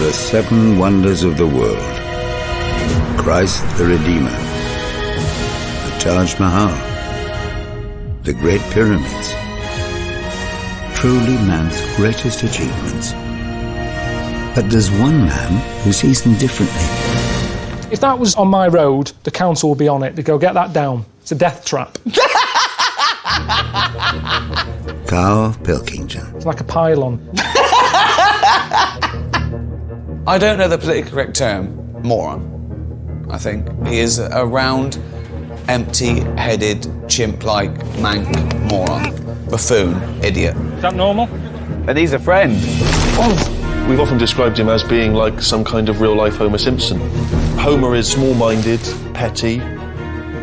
the 7 wonders of the world. Christ the Redeemer, the Taj Mahal, the Great Pyramids. Truly man's greatest achievements. But there's one man who sees them differently. If that was on my road, the council would be on it. They'd go, get that down. It's a death trap. Carl Pilkington. It's like a pylon. I don't know the politically correct term. Moron, I think. He is a round, empty-headed, chimp-like, mank moron. Buffoon, idiot. Is that normal? And he's a friend. Oh. We've often described him as being like some kind of real-life Homer Simpson. Homer is small-minded, petty,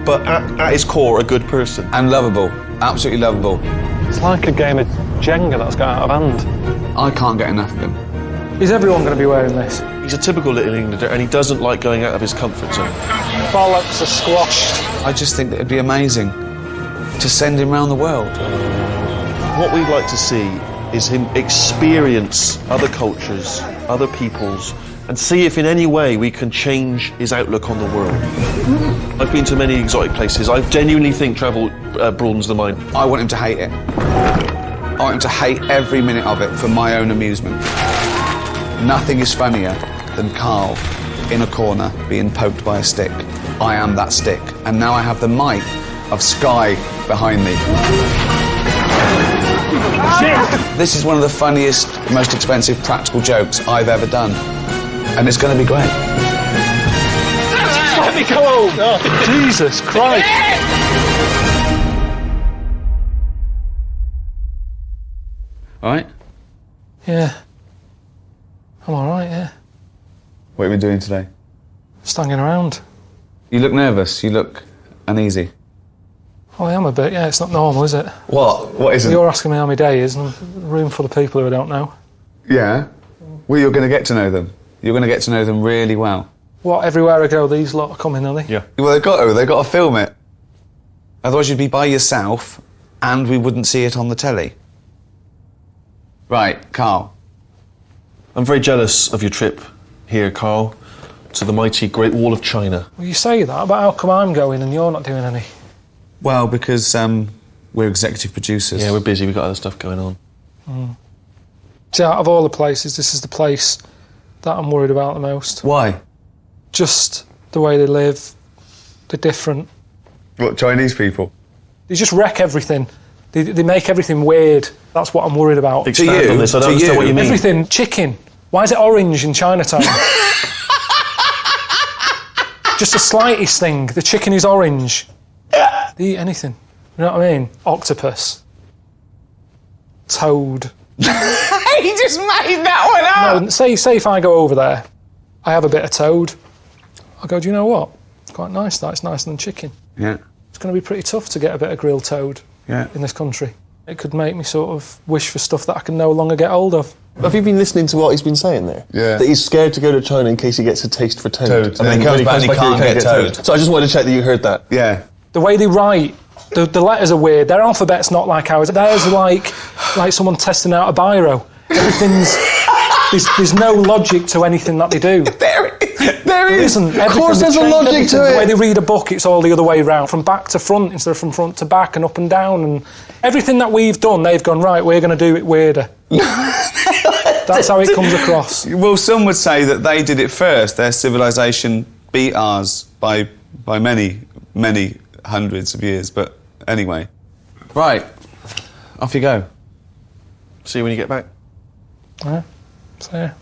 but at his core, a good person. And lovable. Absolutely lovable. It's like a game of Jenga that's got out of hand. I can't get enough of him. Is everyone going to be wearing this? He's a typical Little Englander, and he doesn't like going out of his comfort zone. Bollocks are squashed. I just think that it'd be amazing to send him around the world. What we'd like to see is him experience other cultures, other peoples, and see if in any way we can change his outlook on the world. I've been to many exotic places. I genuinely think travel broadens the mind. I want him to hate it. I want him to hate every minute of it for my own amusement. Nothing is funnier than Carl in a corner being poked by a stick. I am that stick, and now I have the might of Sky behind me. This is one of the funniest, most expensive practical jokes I've ever done, and it's going to be great. Let me go home! Oh, Jesus Christ! All right? Yeah. I'm all right, yeah. What have you been doing today? Just hanging around. You look nervous. You look uneasy. Oh, I am a bit, yeah. It's not normal, is it? What? What isn't? You're asking me how my day is, and a room full of people who I don't know. Yeah? Well, you're going to get to know them. You're going to get to know them really well. What, everywhere I go, these lot are coming, are they? Yeah. Well, they've got to film it. Otherwise you'd be by yourself and we wouldn't see it on the telly. Right, Carl. I'm very jealous of your trip here, Carl, to the mighty Great Wall of China. Well, you say that, but how come I'm going and you're not doing any? Well, because we're executive producers. Yeah, we're busy. We've got other stuff going on. See, out of all the places, this is the place that I'm worried about the most. Why? Just the way they live. They're different. What, Chinese people? They just wreck everything. They make everything weird. That's what I'm worried about. Expand on this. I don't understand what you mean. Everything. Chicken. Why is it orange in Chinatown? Just the slightest thing. The chicken is orange. They eat anything. You know what I mean? Octopus. Toad. He just made that one up! No, say if I go over there, I have a bit of toad. I go, do you know what? It's quite nice, that. It's nicer than chicken. Yeah. It's going to be pretty tough to get a bit of grilled toad Yeah. in this country. It could make me sort of wish for stuff that I can no longer get hold of. Have you been listening to what he's been saying there? Yeah. That he's scared to go to China in case he gets a taste for toad. And then comes back and he can't get toad. So I just wanted to check that you heard that. Yeah. The way they write, the letters are weird. Their alphabet's not like ours. Theirs are like someone testing out a biro. Everything's... there's no logic to anything that they do. There is. Isn't. Of course there's a logic to it. The way they read a book, it's all the other way around, from back to front instead of from front to back and up and down. And everything that we've done, they've gone, right, we're going to do it weirder. That's how it comes across. Well, some would say that they did it first. Their civilization beat ours by many, many hundreds of years. But anyway. Right. Off you go. See you when you get back. Yeah. So, yeah.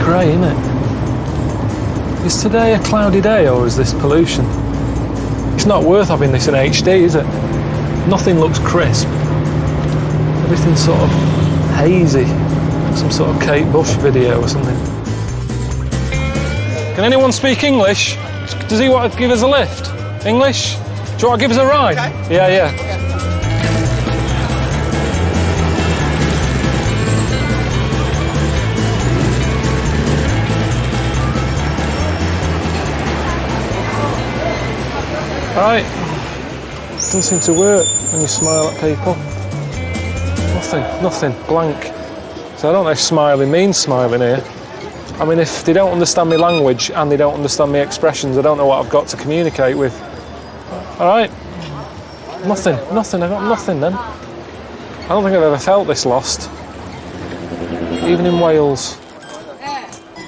Grey, isn't it? Is today a cloudy day or is this pollution? It's not worth having this in HD, is it? Nothing looks crisp. Everything's sort of hazy. Some sort of Kate Bush video or something. Can anyone speak English? Does he want to give us a lift? English? Do you want to give us a ride? Okay. Yeah. Alright. Doesn't seem to work when you smile at people. Nothing, blank. So I don't know if smiling means smiling here. I mean, if they don't understand my language and they don't understand my expressions, I don't know what I've got to communicate with. Alright. Nothing, I got nothing then. I don't think I've ever felt this lost. Even in Wales.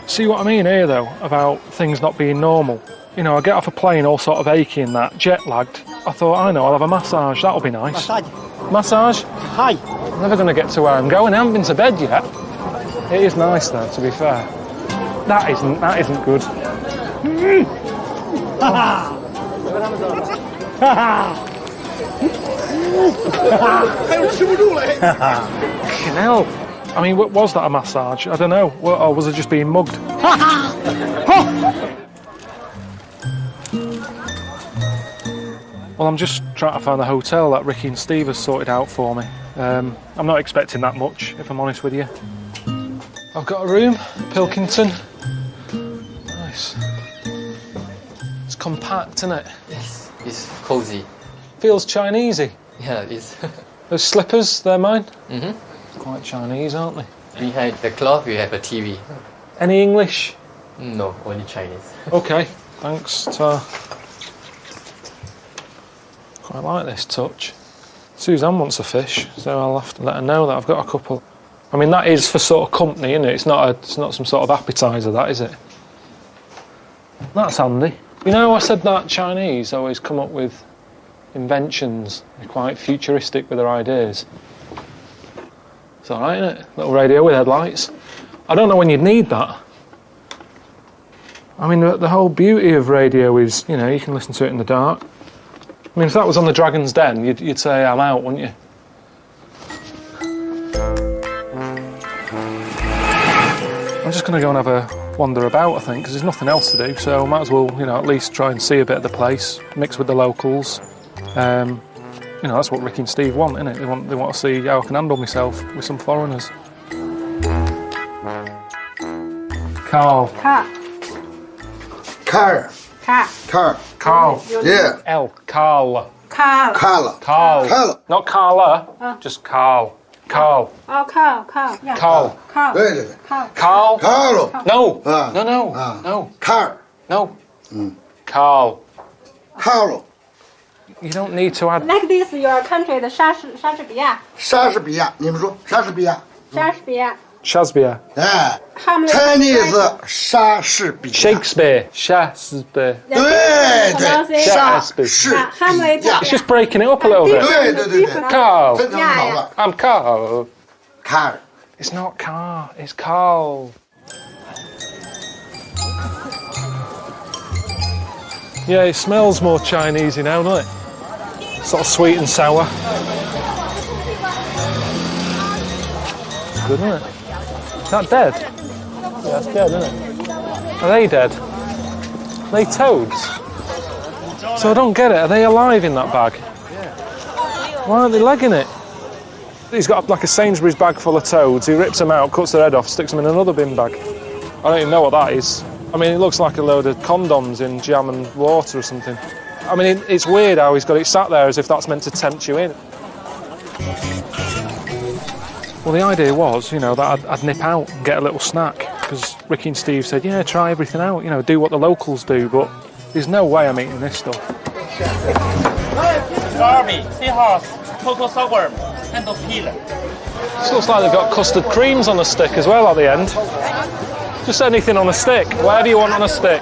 See what I mean here though, about things not being normal? You know, I get off a plane all sort of achy and that, jet lagged. I thought, I know, I'll have a massage, that'll be nice. Massage? Hi. I'm never going to get to where I'm going, I haven't been to bed yet. It is nice though, to be fair. That isn't good. Fucking hell. I mean, was that a massage? I don't know. Or was I just being mugged? Well, I'm just trying to find the hotel that Ricky and Steve has sorted out for me. I'm not expecting that much, if I'm honest with you. I've got a room, Pilkington. Nice. It's compact, isn't it? Yes, it's cozy. Feels Chinesey. Yeah, it is. Those slippers, they're mine? Mm-hmm. Quite Chinese, aren't they? Behind the cloth, we have a TV. Any English? No, only Chinese. Okay, thanks, Tar. Quite like this touch. Suzanne wants a fish, so I'll have to let her know that I've got a couple. I mean, that is for sort of company, isn't it? It's not some sort of appetiser, that, is it? That's handy. You know, I said that Chinese always come up with inventions. They're quite futuristic with their ideas. It's all right, isn't it? Little radio with headlights. I don't know when you'd need that. I mean, the whole beauty of radio is, you know, you can listen to it in the dark. I mean, if that was on the Dragon's Den, you'd say, I'm out, wouldn't you? I'm just going to go and have a wander about, I think, because there's nothing else to do, so I might as well, you know, at least try and see a bit of the place, mix with the locals. You know, that's what Ricky and Steve want, isn't it? They want to see how I can handle myself with some foreigners. Carl. Carl. Car. Car. Car. Carl. Yeah. L. Carl. Carl. Carla. Carl. Carl. Not Carla, just Carl. Carl. Oh, Carl. Carl. Yeah. Carl. Carl. Really? Carl. Carl. Carlo. No. Ah. No. Ah. No. Car. No. Carl. Carlo. You don't need to add... Like this, your country, the 莎士比亚。莎士比亚，你们说莎士比亚？莎士比亚。 Shakespeare. 哎 Hamlet. ，Chinese 莎士比亚。 Shakespeare. Shakespeare. 对对，莎士比 Hamlet. 亚。 It's just breaking it up a little bit. 对对对对， Carl. 真的很好了。 I'm Carl. Car. It's not Car, it's Carl. Yeah, it smells more Chinesey now, doesn't it? Sort of sweet and sour. It's good, isn't it? Is that dead? Yeah, it's dead, isn't it? Are they dead? Are they toads? So I don't get it. Are they alive in that bag? Why aren't they legging it? He's got like a Sainsbury's bag full of toads. He rips them out, cuts their head off, sticks them in another bin bag. I don't even know what that is. I mean, it looks like a load of condoms in jam and water or something. I mean, it's weird how he's got it sat there as if that's meant to tempt you in. Well, the idea was, you know, that I'd nip out and get a little snack, because Ricky and Steve said, yeah, try everything out, you know, do what the locals do, but there's no way I'm eating this stuff. Darby, seahorse, total sour, and of peel. This looks like they've got custard creams on a stick as well at the end. Just anything on a stick. Whatever you want on a stick.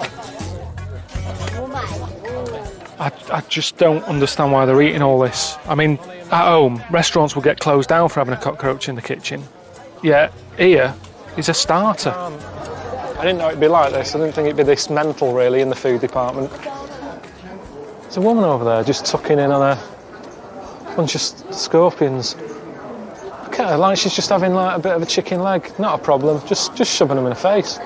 I just don't understand why they're eating all this. I mean, at home, restaurants will get closed down for having a cockroach in the kitchen. Yeah, here is a starter. I didn't know it'd be like this. I didn't think it'd be this mental, really, in the food department. There's a woman over there just tucking in on a bunch of scorpions. Look at her, like she's just having like a bit of a chicken leg. Not a problem, just shoving them in her face.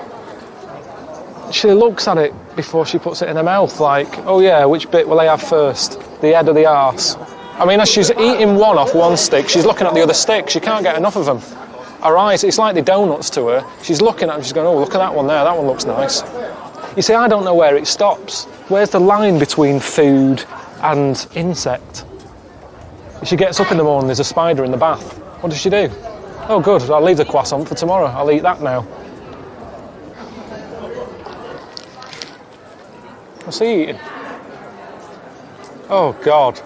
She looks at it before she puts it in her mouth, like, oh yeah, which bit will I have first? The head or the arse? I mean, as she's eating one off one stick, she's looking at the other stick. She can't get enough of them. Her eyes, it's like the donuts to her. She's looking at them, she's going, oh, look at that one there, that one looks nice. You see, I don't know where it stops. Where's the line between food and insect. She gets up in the morning, there's a spider in the bath. What does she do? Oh good, I'll leave the croissant for tomorrow. I'll eat that now. What's he eating? Oh God.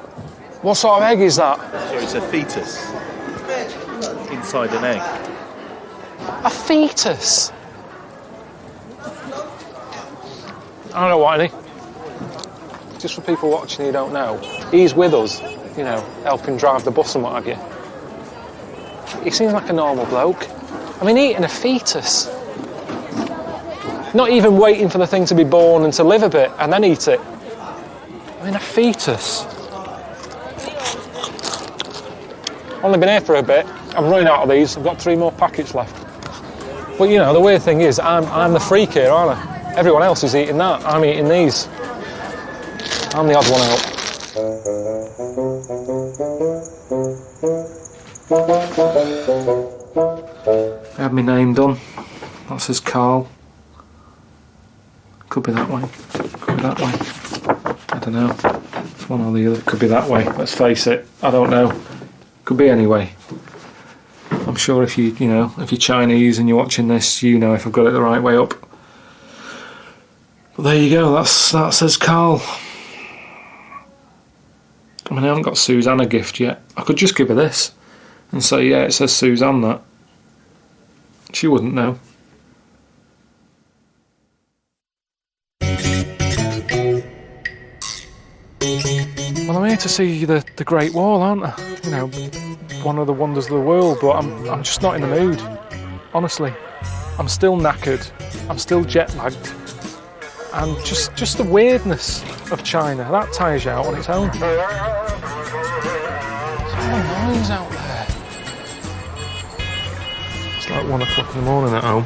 What sort of egg is that? So it's a fetus inside an egg. A fetus? I don't know what, any. Just for people watching who don't know, he's with us, you know, helping drive the bus and what have you. He seems like a normal bloke. I mean, eating a fetus. Not even waiting for the thing to be born and to live a bit and then eat it. I mean, a fetus. Only been here for a bit. I'm running out of these. I've got 3 more packets left. But you know, the weird thing is, I'm the freak here, aren't I? Everyone else is eating that. I'm eating these. I'm the odd one out. I had my name done. That says Carl. Could be that way. Could be that way. I don't know. It's one or the other. Could be that way. Let's face it. I don't know. Could be anyway. I'm sure if you know, if you're Chinese and you're watching this, you know if I've got it the right way up. But there you go. That says Carl. I mean, I haven't got Suzanne a gift yet. I could just give her this and say, yeah, it says Suzanne that. She wouldn't know. Well, I'm here to see the Great Wall, aren't I? You know, one of the wonders of the world, but I'm just not in the mood. Honestly, I'm still knackered. I'm still jet-lagged. And just the weirdness of China, that tires you out on its own. There's no noise out there. It's like 1 o'clock in the morning at home.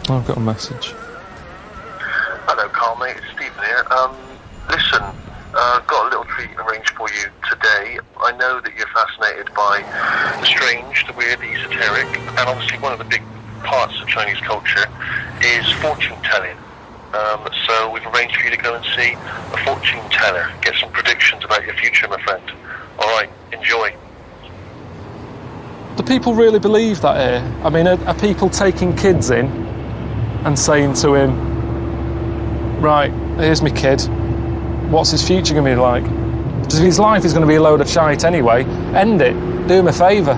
I've got a message. Hello, Carl, mate. It's Stephen here. Listen, I've got a little treat arranged for you today. I know that you're fascinated by the strange, the weird, the esoteric, and obviously one of the big parts of Chinese culture is fortune telling. So we've arranged for you to go and see a fortune teller, get some predictions about your future, my friend. All right, enjoy. Do people really believe that here? I mean, are people taking kids in and saying to him, right, here's my kid, what's his future going to be like? Because if his life is going to be a load of shite anyway, end it, do him a favour.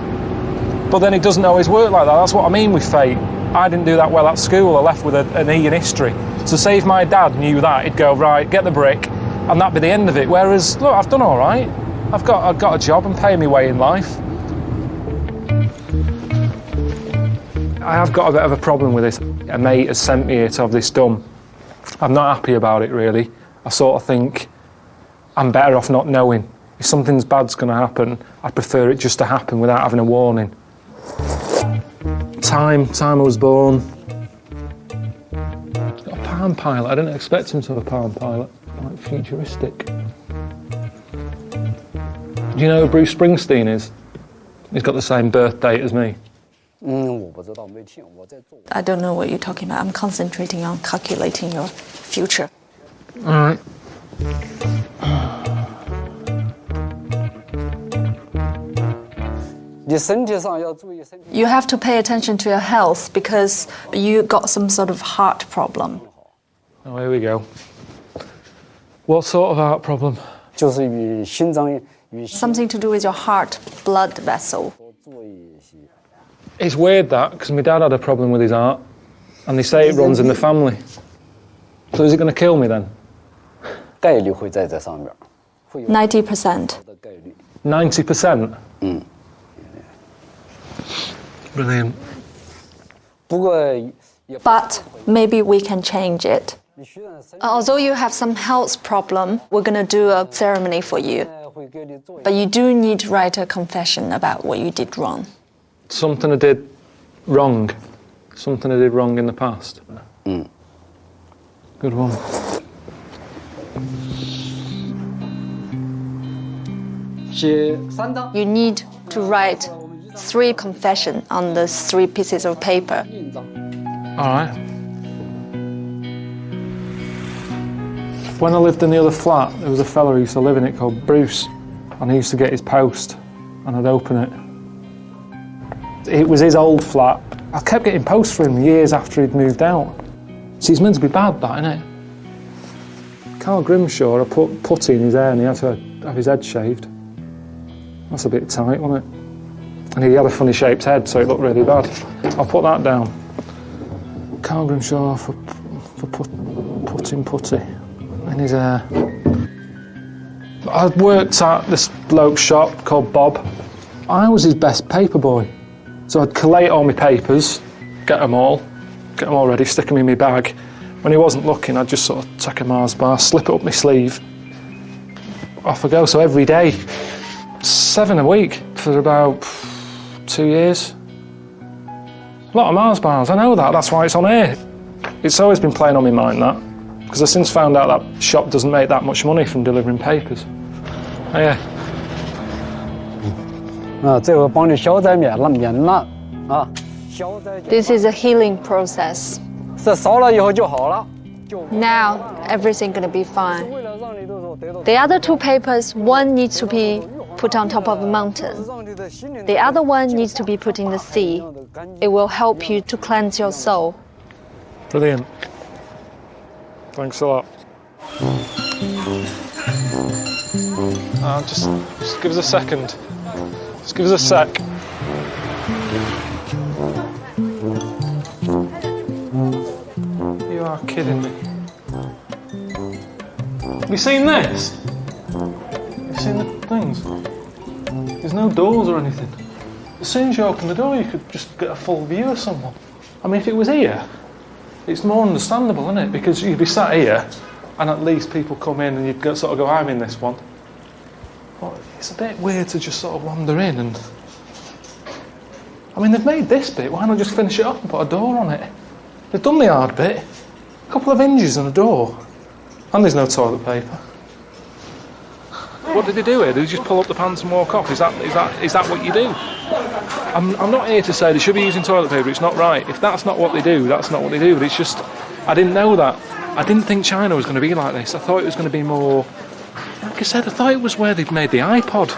But then it doesn't always work like that. That's what I mean with fate. I didn't do that well at school. I left with an E in history. So say if my dad knew that, he'd go, right, get the brick, and that'd be the end of it. Whereas, look, I've done all right. I've got a job and paying my way in life. I have got a bit of a problem with this. A mate has sent me here to have this done. I'm not happy about it, really. I sort of think I'm better off not knowing. If something's bad's going to happen, I prefer it just to happen without having a warning. Time I was born. He's got a Palm Pilot. I didn't expect him to have a Palm Pilot. Like futuristic. Do you know who Bruce Springsteen is? He's got the same birth date as me. I don't know what you're talking about. I'm concentrating on calculating your future. All right. You have to pay attention to your health because you got some sort of heart problem. Oh, here we go. What sort of heart problem? Something to do with your heart blood vessel. It's weird that, because my dad had a problem with his heart, and they say it runs in the family. So is it going to kill me then? 90%. 90%? Brilliant. But maybe we can change it. Although you have some health problem, we're going to do a ceremony for you. But you do need to write a confession about what you did wrong. Something I did wrong. Something I did wrong in the past. Good one. You need to write 3 confessions on the 3 pieces of paper. All right. When I lived in the other flat, there was a fella who used to live in it called Bruce, and he used to get his post, and I'd open it. It was his old flat. I kept getting posts for him years after he'd moved out. See, it's meant to be bad, that, innit? Carl Grimshaw, I put putty in his hair and he had to have his head shaved. That's a bit tight, wasn't it? And he had a funny shaped head, so it looked really bad. I'll put that down. Carl Grimshaw for putting putty in his hair. I worked at this bloke's shop called Bob. I was his best paper boy. So I'd collate all my papers, get them all ready, stick them in my bag. When he wasn't looking, I'd just sort of take a Mars bar, slip it up my sleeve, off I go. So every day, 7 a week for about 2 years. A lot of Mars bars, I know that, that's why it's on here. It's always been playing on my mind, that, because I've since found out that shop doesn't make that much money from delivering papers. Oh, yeah. This is a healing process. Now everything's gonna be fine. The other 2 papers, one needs to be put on top of a mountain. The other one needs to be put in the sea. It will help you to cleanse your soul. Brilliant. Thanks a lot. Just give us a second. Just give us a sec. You are kidding me. Have you seen this? Have you seen the things? There's no doors or anything. As soon as you open the door, you could just get a full view of someone. I mean, if it was here, it's more understandable, isn't it? Because you'd be sat here, and at least people come in and you'd sort of go, I'm in this one. But it's a bit weird to just sort of wander in and... I mean, they've made this bit, why not just finish it off and put a door on it? They've done the hard bit. A couple of hinges and a door. And there's no toilet paper. What did they do here? Did they just pull up the pants and walk off? Is that what you do? I'm not here to say they should be using toilet paper, it's not right. If that's not what they do, that's not what they do. But it's just, I didn't know that. I didn't think China was going to be like this. I thought it was going to be more... Like I said, I thought it was where they'd made the iPod.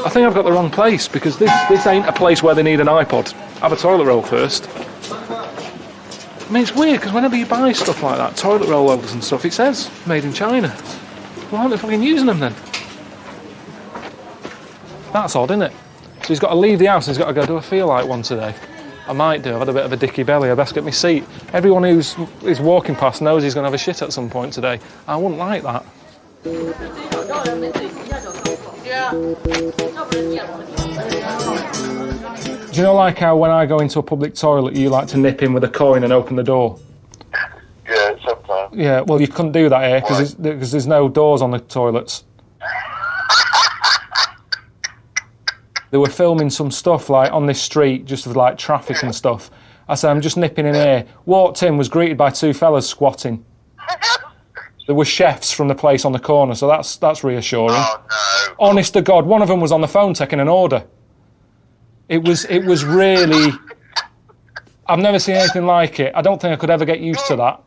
I think I've got the wrong place, because this ain't a place where they need an iPod. Have a toilet roll first. I mean, it's weird, because whenever you buy stuff like that, toilet roll holders and stuff, it says made in China. Why aren't they fucking using them then? That's odd, isn't it? So he's got to leave the house and he's got to go do a feel like one today. I might do, I've had a bit of a dicky belly, I best get my seat. Everyone who's walking past knows he's going to have a shit at some point today. I wouldn't like that. Do you know, like how when I go into a public toilet you like to nip in with a coin and open the door? Yeah, sometimes. Yeah, well you couldn't do that here because there's no doors on the toilets. They were filming some stuff like on this street, just with like traffic and stuff. I said, I'm just nipping in here. Walked in, was greeted by 2 fellas squatting. There were chefs from the place on the corner, so that's reassuring. Oh no! Honest to God, one of them was on the phone taking an order. It was really. I've never seen anything like it. I don't think I could ever get used to that.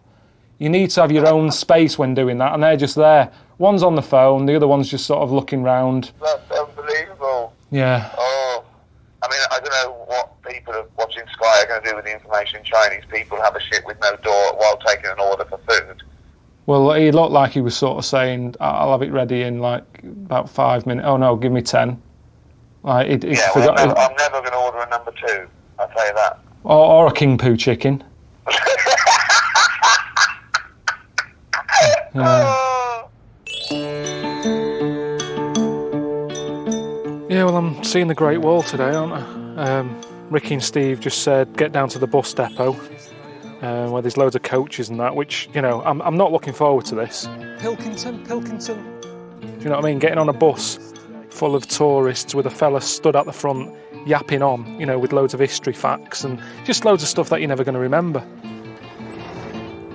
You need to have your own space when doing that, and they're just there. One's on the phone, the other one's just sort of looking round. That's unbelievable. Yeah. Oh, I mean, I don't know what people watching Sky are going to do with the information Chinese people have a shit with no door while taking an order for food. Well, he looked like he was sort of saying, I'll have it ready in like about 5 minutes. Oh no, give me 10. Like, yeah, well, I'm never going to order a number 2, I'll tell you that. Or a king poo chicken. Yeah, well, I'm seeing the Great Wall today, aren't I? Ricky and Steve just said, get down to the bus depot. Where there's loads of coaches and that, which, you know, I'm not looking forward to this. Pilkington. Do you know what I mean? Getting on a bus full of tourists with a fella stood at the front yapping on, you know, with loads of history facts and just loads of stuff that you're never going to remember.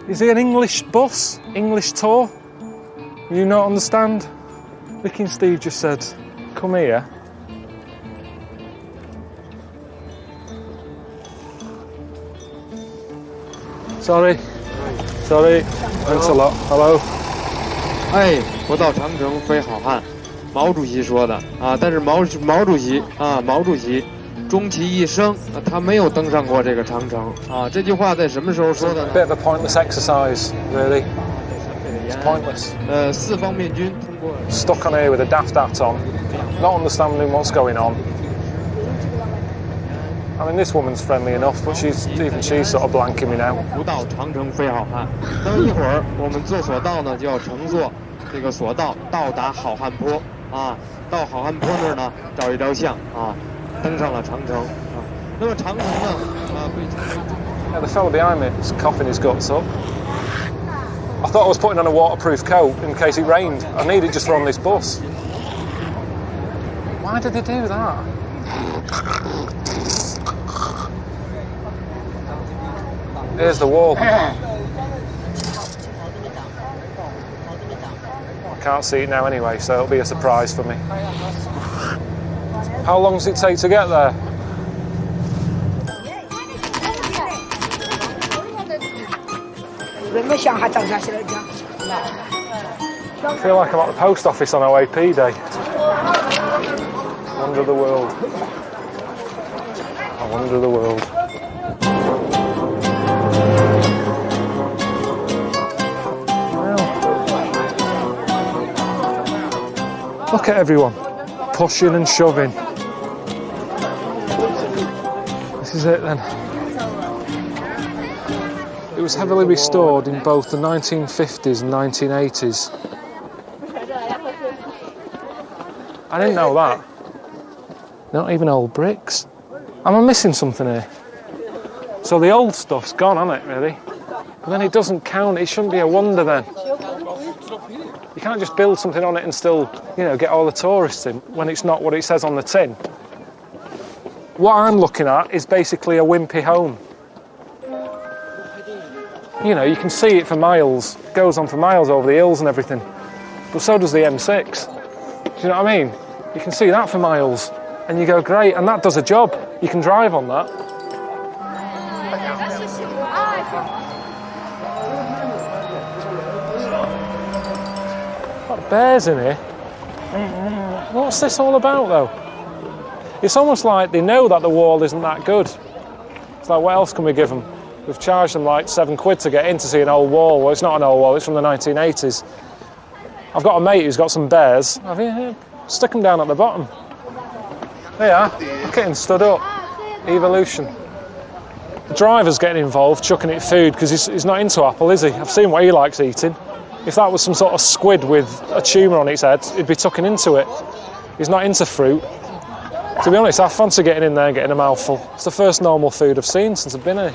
Is it an English bus? English tour? Do you not understand? Ricky and Steve just said, come here. Sorry. Thanks a lot. Hello. 哎，不到长城非好汉，毛主席说的啊。但是毛主席终其一生，他没有登上过这个长城啊。这句话在什么时候说的呢 ？Bit of a pointless exercise, really. It's pointless. 四方面军通过 Stuck on here with a daft hat on, not understanding what's going on. I mean, this woman's friendly enough, but she's sort of blanking me now. 不到长城非好汉。等一会儿我们坐索道呢，就要乘坐这个索道到达好汉坡啊。到好汉坡那儿呢，照一张相啊，登上了长城啊。那么长城呢，被称为。Yeah, the fellow behind me is coughing his guts up. I thought I was putting on a waterproof coat in case it rained. I need it just for on this bus. Why did they do that? Here's the wall. I can't see it now anyway, so it'll be a surprise for me. How long does it take to get there? I feel like I'm at the post office on OAP day. Wonder the world. I wonder the world. Look at everyone, pushing and shoving. This is it then. It was heavily restored in both the 1950s and 1980s. I didn't know that. Not even old bricks. Am I missing something here? So the old stuff's gone, hasn't it, really? But then it doesn't count, it shouldn't be a wonder then. You can't just build something on it and still, get all the tourists in when it's not what it says on the tin. What I'm looking at is basically a wimpy home. You can see it for miles. It goes on for miles over the hills and everything. But so does the M6. Do you know what I mean? You can see that for miles. And you go, great, and that does a job. You can drive on that. Got bears in here. What's this all about, though? It's almost like they know that the wall isn't that good. It's like, what else can we give them? We've charged them like £7 to get in to see an old wall. Well, it's not an old wall, it's from the 1980s. I've got a mate who's got some bears. Stick them down at the bottom. There you are. Look at him stood up. Evolution. The driver's getting involved, chucking it food, because he's not into apple, is he? I've seen what he likes eating. If that was some sort of squid with a tumour on its head, he'd be tucking into it. He's not into fruit. To be honest, I fancy getting in there and getting a mouthful. It's the first normal food I've seen since I've been here.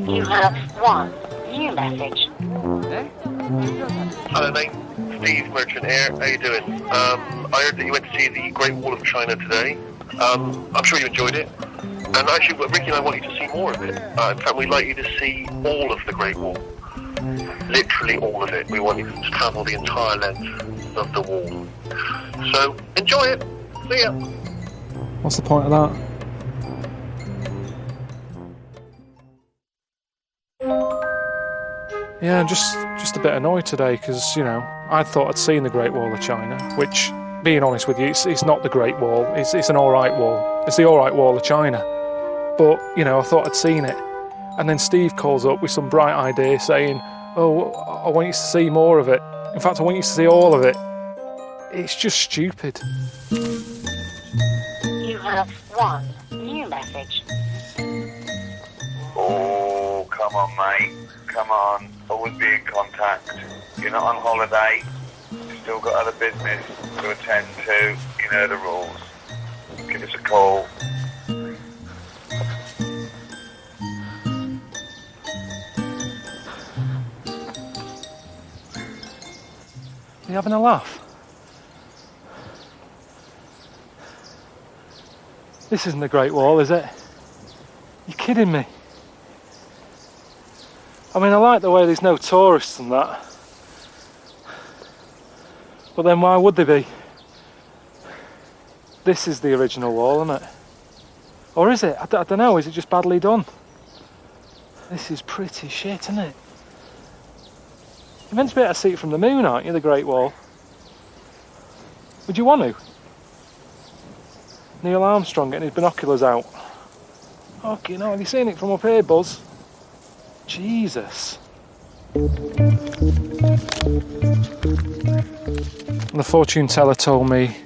You have one new message. Hello mate, Steve Merchant here. How you doing? I heard that you went to see the Great Wall of China today. I'm sure you enjoyed it. And actually, Ricky and I want you to see more of it. In fact, we'd like you to see all of the Great Wall. Literally all of it. We want you to travel the entire length of the wall. So, enjoy it. See ya. What's the point of that? Yeah, I'm just a bit annoyed today because, I thought I'd seen the Great Wall of China, which, being honest with you, it's not the Great Wall. It's an alright wall. It's the alright Wall of China. But, I thought I'd seen it. And then Steve calls up with some bright idea saying, oh, I want you to see more of it. In fact, I want you to see all of it. It's just stupid. You have one new message. Oh, come on, mate. Come on. Always be in contact. You're not on holiday. You've still got other business to attend to. You know the rules. Give us a call. Are you having a laugh? This isn't the Great Wall, is it? You're kidding me. I mean, I like the way there's no tourists and that. But then why would they be? This is the original wall, isn't it? Or is it? I don't know, is it just badly done? This is pretty shit, isn't it? You're meant to be able to see it from the moon, aren't you, the Great Wall? Would you want to? Neil Armstrong getting his binoculars out. Okay, no, have you seen it from up here, Buzz? Jesus. And the fortune teller told me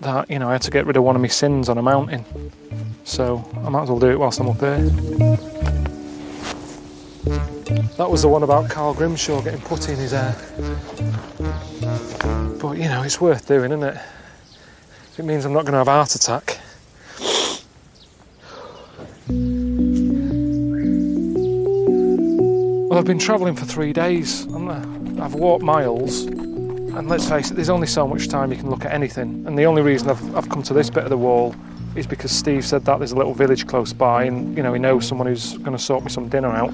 that, you know, I had to get rid of one of my sins on a mountain. So I might as well do it whilst I'm up here. That was the one about Carl Grimshaw getting putty in his hair. But, you know, it's worth doing, isn't it? If it means I'm not going to have a heart attack. Well, I've been travelling for 3 days. I've walked miles. And let's face it, there's only so much time you can look at anything. And the only reason I've come to this bit of the wall is because Steve said that there's a little village close by and, you know, he knows someone who's going to sort me some dinner out.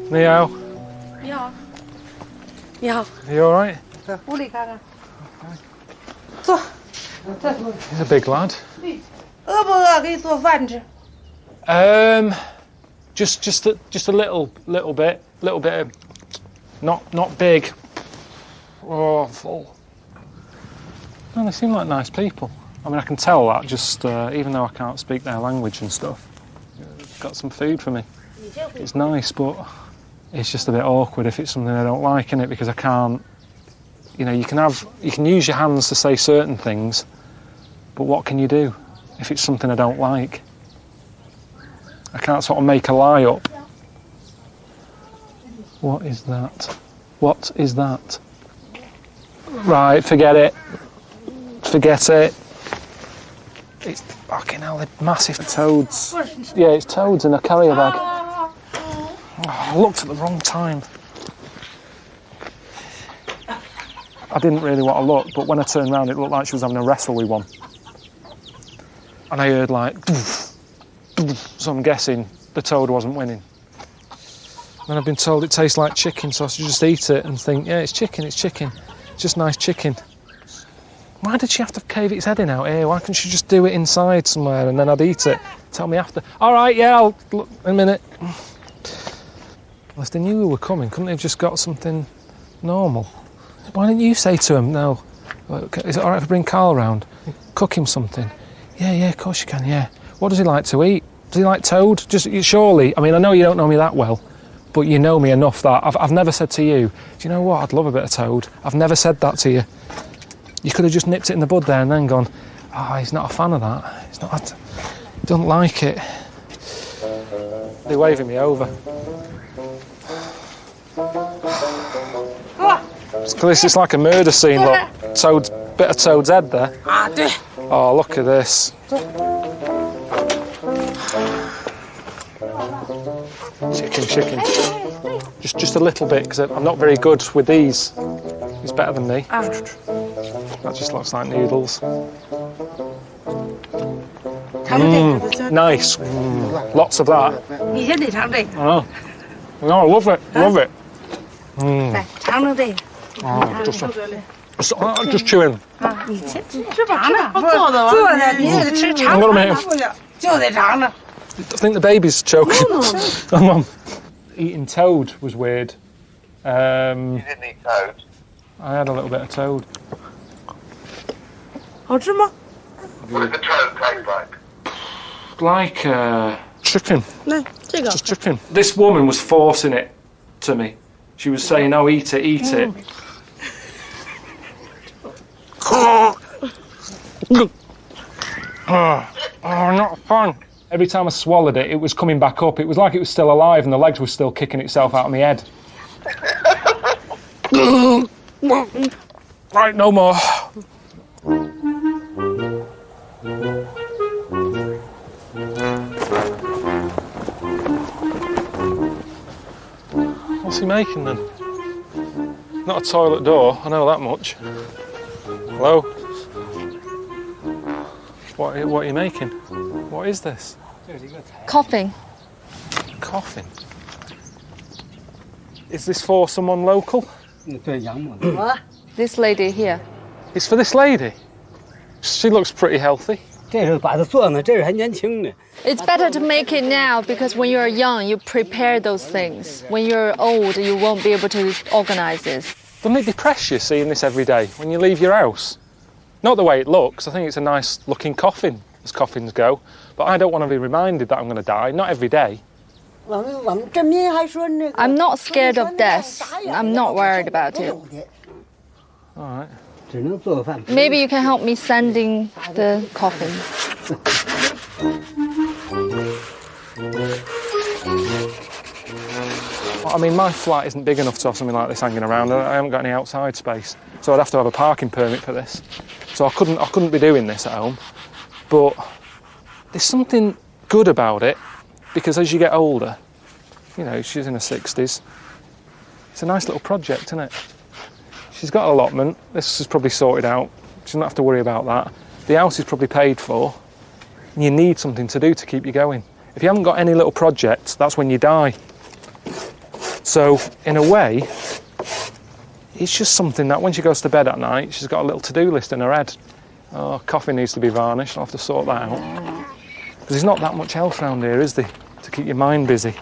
Neo? Yeah. Yeah. Are you alright? He's a big lad. Just a little bit of, not big. Oh, full. No, they seem like nice people. I mean, I can tell that just even though I can't speak their language and stuff. They've got some food for me. It's nice, but it's just a bit awkward if it's something I don't like, innit? Because I can't. You know, you can use your hands to say certain things, but what can you do if it's something I don't like? I can't sort of make a lie up. What is that? What is that? Right, forget it. Forget it. It's fucking hell, they're massive toads. Yeah, it's toads in a carrier bag. Oh, I looked at the wrong time. I didn't really want to look, but when I turned around, it looked like she was having a wrestle with one. And I heard like, so I'm guessing the toad wasn't winning. And I've been told it tastes like chicken, so I should just eat it and think, yeah, it's chicken. It's just nice chicken. Why did she have to cave its head in out here? Why couldn't she just do it inside somewhere and then I'd eat it? Tell me after. All right, yeah, I'll look in a minute. Well, if they knew we were coming, couldn't they have just got something normal? Why didn't you say to him, no, is it all right if I bring Carl round? Cook him something. Yeah, of course you can, yeah. What does he like to eat? Does he like toad? Just surely, I mean, I know you don't know me that well, but you know me enough that I've never said to you, do you know what, I'd love a bit of toad. I've never said that to you. You could have just nipped it in the bud there and then gone, oh, he's not a fan of that. He doesn't like it. They're waving me over. It's like a murder scene, look. Bit of Toad's head there. Oh, look at this. Chicken. Just a little bit, because I'm not very good with these. He's better than me. That just looks like noodles. Nice. Lots of that. Oh. No, I love it. Just chewing. I'm gonna make him. I think the baby's choking. Eating toad was weird. You didn't eat toad? I had a little bit of toad. What does the toad taste like? Like chicken. Just chicken. This woman was forcing it to me. She was saying, "Oh, eat it." Oh, not fun. Every time I swallowed it, it was coming back up. It was like it was still alive and the legs were still kicking itself out of my head. Right, no more. What's he making then? Not a toilet door, I know that much. Hello? What are you making? What is this? Coughing. Coughing? Is this for someone local? This lady here. It's for this lady? She looks pretty healthy. It's better to make it now because when you're young, you prepare those things. When you're old, you won't be able to organize this. Doesn't it depress you seeing this every day when you leave your house? Not the way it looks. I think it's a nice looking coffin, as coffins go. But I don't want to be reminded that I'm going to die, not every day. I'm not scared of death. I'm not worried about it. All right. Maybe you can help me sanding the coffin. I mean, my flat isn't big enough to have something like this hanging around. I haven't got any outside space, so I'd have to have a parking permit for this. So I couldn't be doing this at home. But there's something good about it, because as you get older, you know, she's in her 60s. It's a nice little project, isn't it? She's got an allotment. This is probably sorted out. She doesn't have to worry about that. The house is probably paid for. And you need something to do to keep you going. If you haven't got any little projects, that's when you die. So, in a way, it's just something that when she goes to bed at night, she's got a little to-do list in her head. Oh, coffee needs to be varnished. I'll have to sort that out. Because there's not that much else around here, is there, to keep your mind busy?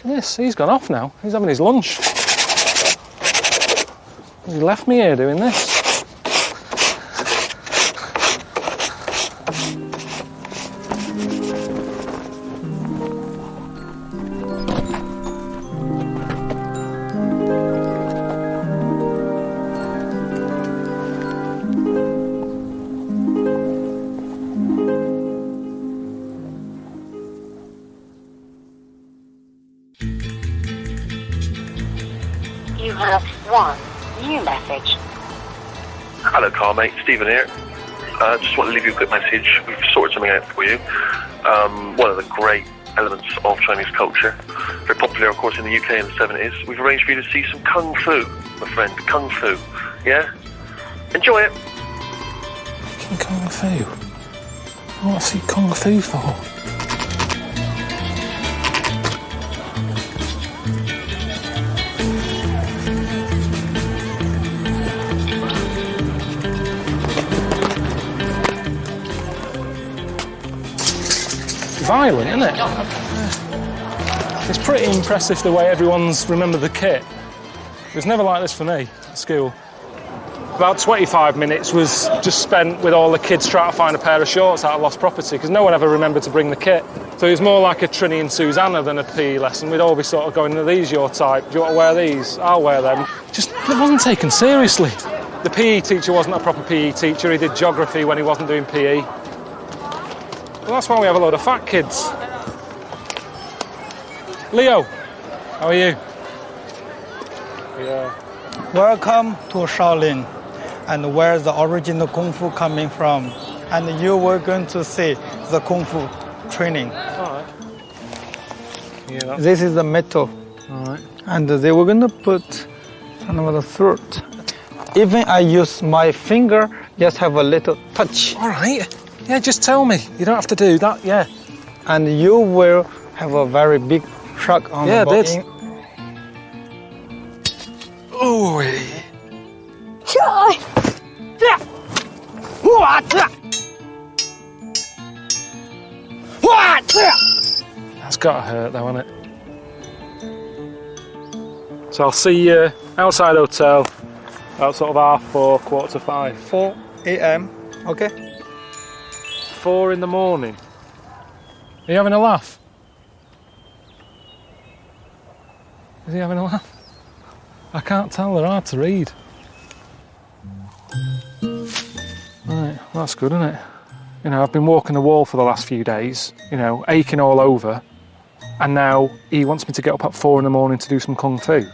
Look at this, he's gone off now. He's having his lunch. He left me here doing this. You have one new message. Hello, car mate. Stephen here. Just want to leave you a quick message. We've sorted something out for you. One of the great elements of Chinese culture, very popular, of course, in the UK in the 70s. We've arranged for you to see some Kung Fu, my friend. Kung Fu. Yeah? Enjoy it. Kung Fu? What I see Kung Fu for? Violent, isn't it? It's pretty impressive the way everyone's remembered the kit. It was never like this for me at school. About 25 minutes was just spent with all the kids trying to find a pair of shorts out of lost property because no one ever remembered to bring the kit. So it was more like a Trini and Susanna than a PE lesson. We'd all be sort of going, are these your type? Do you want to wear these? I'll wear them. Just, it wasn't taken seriously. The PE teacher wasn't a proper PE teacher. He did geography when he wasn't doing PE. Well, that's why we have a load of fat kids. Leo, how are you? Yeah. Welcome to Shaolin, and where the original Kung Fu coming from. And you were going to see the Kung Fu training. All right. Yeah, this is the metal. All right. And they were going to put under the throat. Even I use my finger, just have a little touch. All right. Yeah, just tell me. You don't have to do that, yeah. And you will have a very big shock on the body. Yeah, oh, that's gotta hurt though, hasn't it? So I'll see you outside hotel about sort of 4:30, 4:45. 4 a.m. Okay. 4 in the morning. Are you having a laugh? Is he having a laugh? I can't tell, they're hard to read. Right, well, that's good, isn't it? You know, I've been walking the wall for the last few days, you know, aching all over, and now he wants me to get up at 4 in the morning to do some Kung Fu.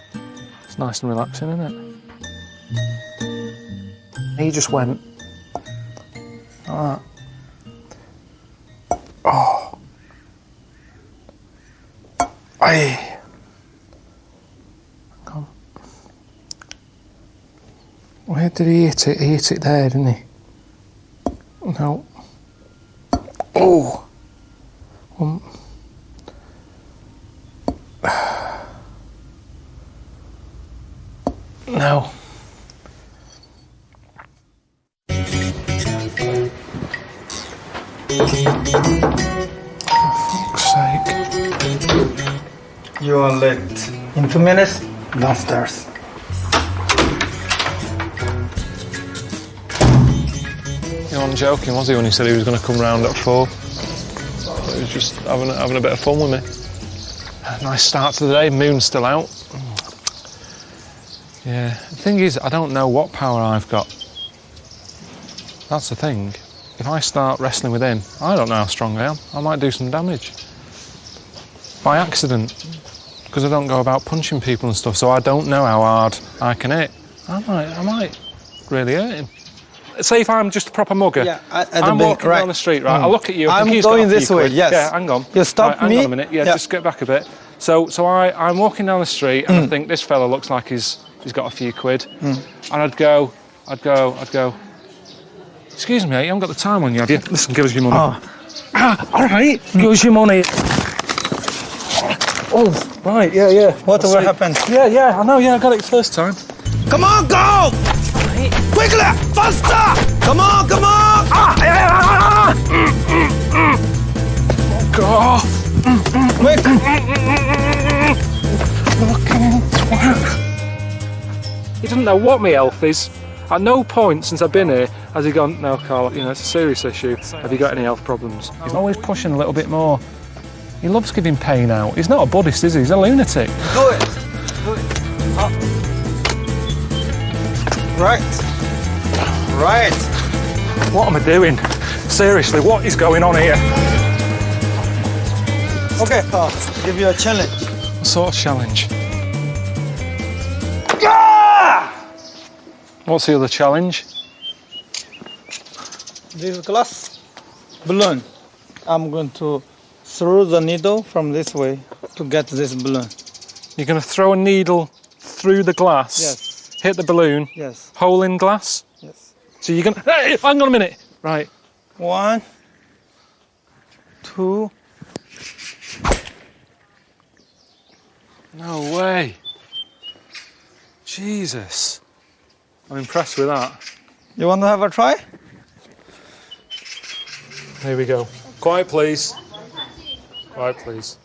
It's nice and relaxing, isn't it? He just went like that. Oh. Aye. Come. Where did he hit it? He hit it there, didn't he? No. Oh. No. For fuck's sake. You are late. In 2 minutes, downstairs. He wasn't joking, was he, when he said he was going to come round at 4? He was just having a bit of fun with me. Nice start to the day, moon's still out. Yeah, the thing is, I don't know what power I've got. That's the thing. If I start wrestling with him, I don't know how strong I am. I might do some damage. By accident. Because I don't go about punching people and stuff, so I don't know how hard I can hit. I might really hurt him. Say if I'm just a proper mugger. Yeah, I'm walking down the street, right? I look at you. I I'm think he's going got a this few way, quid. yes. Yeah, hang on. You stop right, me. Hang on a minute. Yeah, just get back a bit. So I'm walking down the street and I think this fella looks like he's got a few quid. And I'd go. Excuse me, you haven't got the time on you, have you? Listen, give us your money. Oh. All right, give us your money. Oh, right, yeah. What will happen? Yeah, I know, I got it first time. Come on, go! Quickly! Faster! Come on! Go! Quick! Fucking twat. He doesn't know what my health is. At no point since I've been here has he gone, no, Carl, it's a serious issue. Have you got any health problems? He's always pushing a little bit more. He loves giving pain out. He's not a Buddhist, is he? He's a lunatic. Do it! Up. Right. What am I doing? Seriously, what is going on here? Okay, Carl, give you a challenge. What sort of challenge? What's the other challenge? This glass balloon. I'm going to throw the needle from this way to get this balloon. You're going to throw a needle through the glass? Yes. Hit the balloon? Yes. Hole in glass? Yes. So you're going to... Hey, hang on a minute. Right. 1, 2. No way. Jesus. I'm impressed with that. You want to have a try? Here we go. Quiet, please. Quiet, please.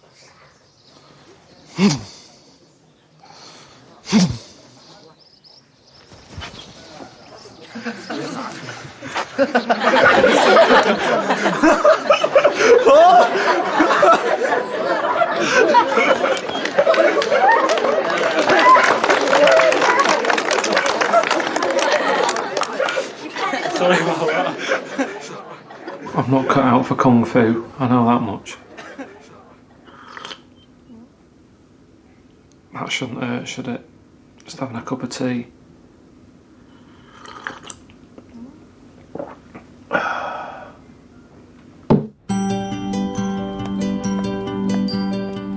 Sorry about that. I'm not cut out for Kung Fu, I know that much. That shouldn't hurt, should it? Just having a cup of tea.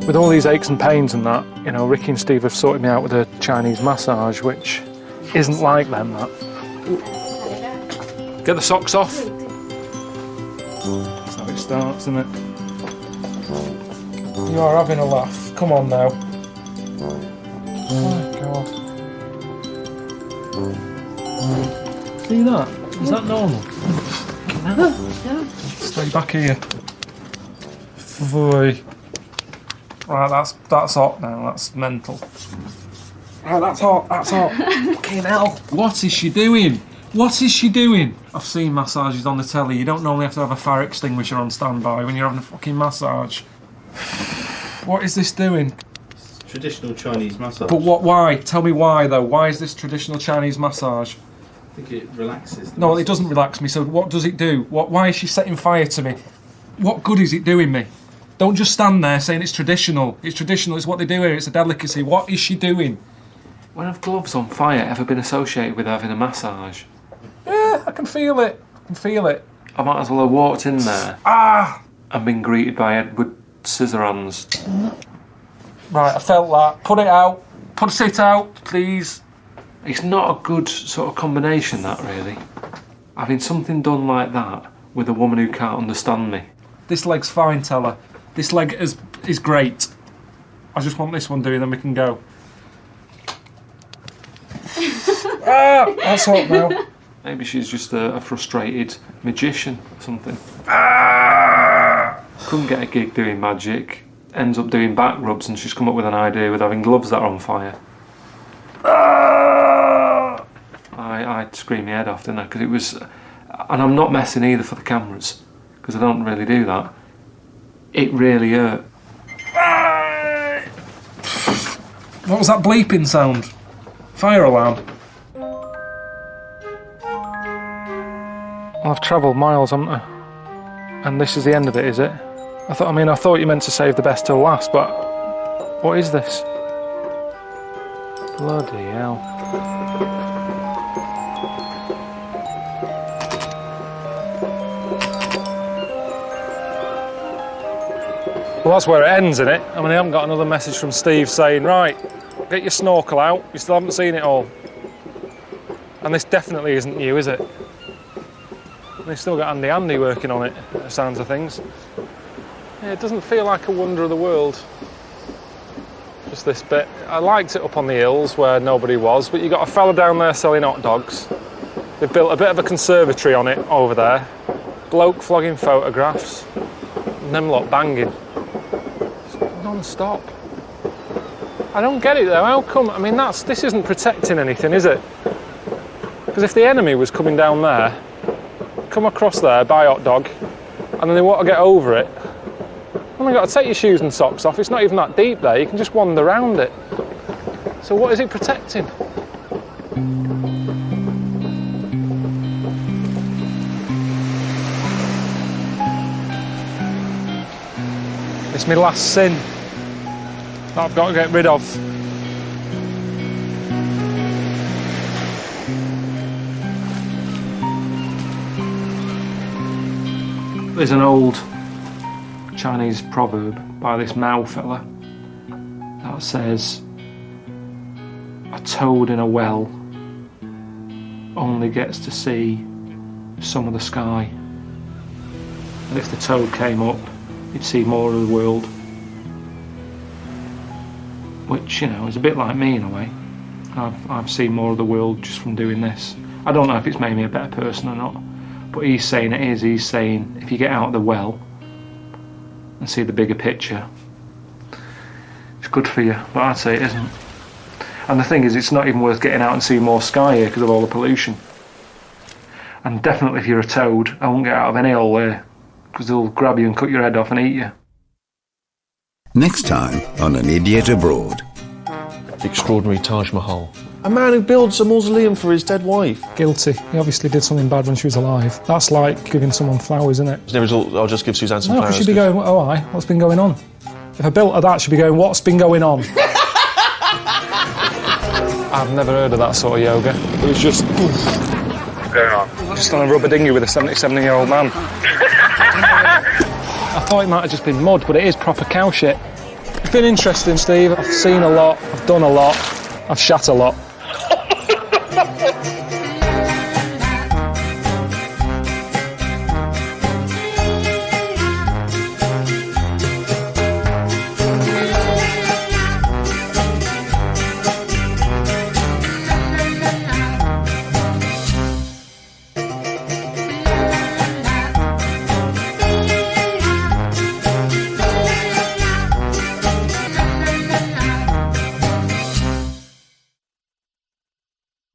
With all these aches and pains and that, Ricky and Steve have sorted me out with a Chinese massage, which isn't like them, that. Get the socks off. That's how it starts, isn't it? You are having a laugh. Come on now. Oh my God. See that? Is that normal? Stay back here. Boy. Right, that's hot now. That's mental. Right, that's hot. Fucking hell. What is she doing? I've seen massages on the telly. You don't normally have to have a fire extinguisher on standby when you're having a fucking massage. What is this doing? Traditional Chinese massage. But what? Why? Tell me why, though. Why is this traditional Chinese massage? I think it relaxes. No, it doesn't relax me. So what does it do? Why is she setting fire to me? What good is it doing me? Don't just stand there saying it's traditional. It's traditional. It's what they do here. It's a delicacy. What is she doing? When have gloves on fire ever been associated with having a massage? Yeah, I can feel it. I might as well have walked in there and been greeted by Edward Scissorhands. Right, I felt that. Put it out. Put it out, please. It's not a good sort of combination, that, really. Having something done like that with a woman who can't understand me. This leg's fine, tell her. This leg is great. I just want this one doing, then we can go. That's hot now. Maybe she's just a frustrated magician or something. couldn't get a gig doing magic, ends up doing back rubs, and she's come up with an idea with having gloves that are on fire. I'd scream my head off, didn't I? Because it was, and I'm not messing either for the cameras, because I don't really do that. It really hurt. What was that bleeping sound? Fire alarm. Well, I've travelled miles, haven't I? And this is the end of it, is it? I thought you meant to save the best till last, but what is this? Bloody hell. Well, that's where it ends, isn't it? I mean, I haven't got another message from Steve saying, right, get your snorkel out, you still haven't seen it all. And this definitely isn't new, is it? They've still got Andy working on it, by the sounds of things. Yeah, it doesn't feel like a wonder of the world. Just this bit. I liked it up on the hills where nobody was, but you got a fella down there selling hot dogs. They've built a bit of a conservatory on it over there. Bloke flogging photographs. And them lot banging. It's non-stop. I don't get it though. How come? I mean, this isn't protecting anything, is it? Because if the enemy was coming down there, come across there, buy a hot dog, and then they want to get over it, well, you've got to take your shoes and socks off. It's not even that deep there. You can just wander around it. So what is it protecting? It's my last sin that I've got to get rid of. There's an old Chinese proverb by this Mao fella that says, a toad in a well only gets to see some of the sky. And if the toad came up, he'd see more of the world. Which, you know, is a bit like me in a way. I've seen more of the world just from doing this. I don't know if it's made me a better person or not. But he's saying it is. He's saying if you get out of the well and see the bigger picture, it's good for you. But I'd say it isn't. And the thing is, it's not even worth getting out and seeing more sky here because of all the pollution. And definitely if you're a toad, I won't get out of any hole there because they'll grab you and cut your head off and eat you. Next time on An Idiot Abroad. The extraordinary Taj Mahal. A man who builds a mausoleum for his dead wife. Guilty. He obviously did something bad when she was alive. That's like giving someone flowers, isn't it? As a result, I'll just give Suzanne some flowers. No, she'd be going, oh, aye, what's been going on? If I built her that, she'd be going, what's been going on? I've never heard of that sort of yoga. It was just... What's going on? Just on a rubber dinghy with a 77-year-old man. I thought it might have just been mud, but it is proper cow shit. It's been interesting, Steve. I've seen a lot, I've done a lot, I've shat a lot.